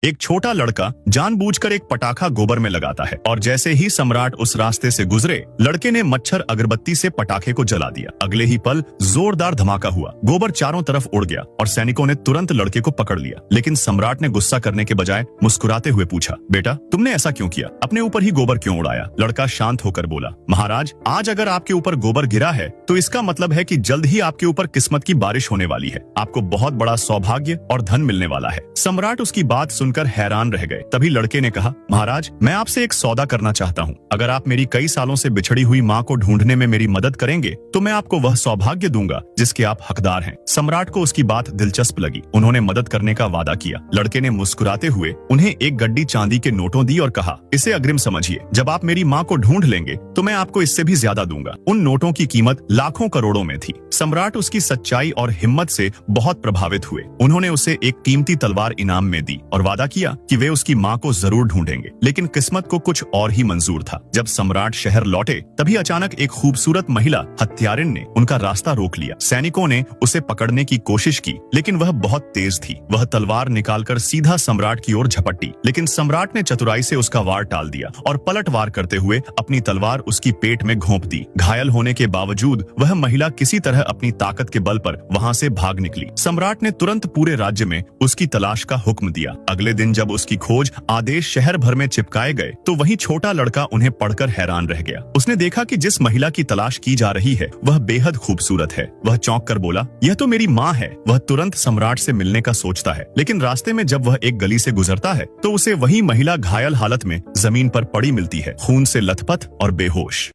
एक छोटा लड़का जानबूझकर एक पटाखा गोबर में लगाता है और जैसे ही सम्राट उस रास्ते से गुजरे, लड़के ने मच्छर अगरबत्ती से पटाखे को जला दिया। अगले ही पल जोरदार धमाका हुआ, गोबर चारों तरफ उड़ गया और सैनिकों ने तुरंत लड़के को पकड़ लिया। लेकिन सम्राट ने गुस्सा करने के बजाय मुस्कुराते हुए पूछा, बेटा तुमने ऐसा क्यों किया? अपने ऊपर ही गोबर क्यों उड़ाया? लड़का शांत होकर बोला, महाराज आज अगर आपके ऊपर गोबर गिरा है तो इसका मतलब है कि जल्द ही आपके ऊपर किस्मत की बारिश होने वाली है। आपको बहुत बड़ा सौभाग्य और धन मिलने वाला है। सम्राट उसकी बात सुनकर हैरान रह गए। तभी लड़के ने कहा, महाराज मैं आपसे एक सौदा करना चाहता हूँ। अगर आप मेरी कई सालों से बिछड़ी हुई माँ को ढूंढने में मेरी मदद करेंगे तो मैं आपको वह सौभाग्य दूंगा जिसके आप हकदार हैं। सम्राट को उसकी बात दिलचस्प लगी। उन्होंने मदद करने का वादा किया। लड़के ने मुस्कुराते हुए उन्हें एक गड्डी चांदी के नोटों दी और कहा, इसे अग्रिम समझिए। जब आप मेरी माँ को ढूंढ लेंगे तो मैं आपको इससे भी ज्यादा दूंगा। उन नोटों की कीमत लाखों करोड़ों में थी। सम्राट उसकी सच्चाई और हिम्मत से बहुत प्रभावित हुए। उन्होंने उसे एक कीमती तलवार इनाम में दी और वादा किया कि वे उसकी माँ को जरूर ढूंढेंगे। लेकिन किस्मत को कुछ और ही मंजूर था। जब सम्राट शहर लौटे तभी अचानक एक खूबसूरत महिला हत्यारिन ने उनका रास्ता रोक लिया। सैनिकों ने उसे पकड़ने की कोशिश की लेकिन वह बहुत तेज थी। वह तलवार निकालकर सीधा सम्राट की ओर झपटी, लेकिन सम्राट ने चतुराई से उसका वार टाल दिया और पलट वार करते हुए अपनी तलवार उसकी पेट में घोंप दी। घायल होने के बावजूद वह महिला किसी तरह अपनी ताकत के बल पर वहां से भाग निकली। सम्राट ने तुरंत पूरे राज्य में उसकी तलाश का हुक्म दिया। अगले दिन जब उसकी खोज आदेश शहर भर में चिपकाए गए तो वही छोटा लड़का उन्हें पढ़कर हैरान रह गया। उसने देखा कि जिस महिला की तलाश की जा रही है वह बेहद खूबसूरत है। वह चौंक कर बोला, यह तो मेरी माँ है। वह तुरंत सम्राट से मिलने का सोचता है, लेकिन रास्ते में जब वह एक गली से गुजरता है तो उसे वही महिला घायल हालत में जमीन पर पड़ी मिलती है, खून से लथपथ और बेहोश।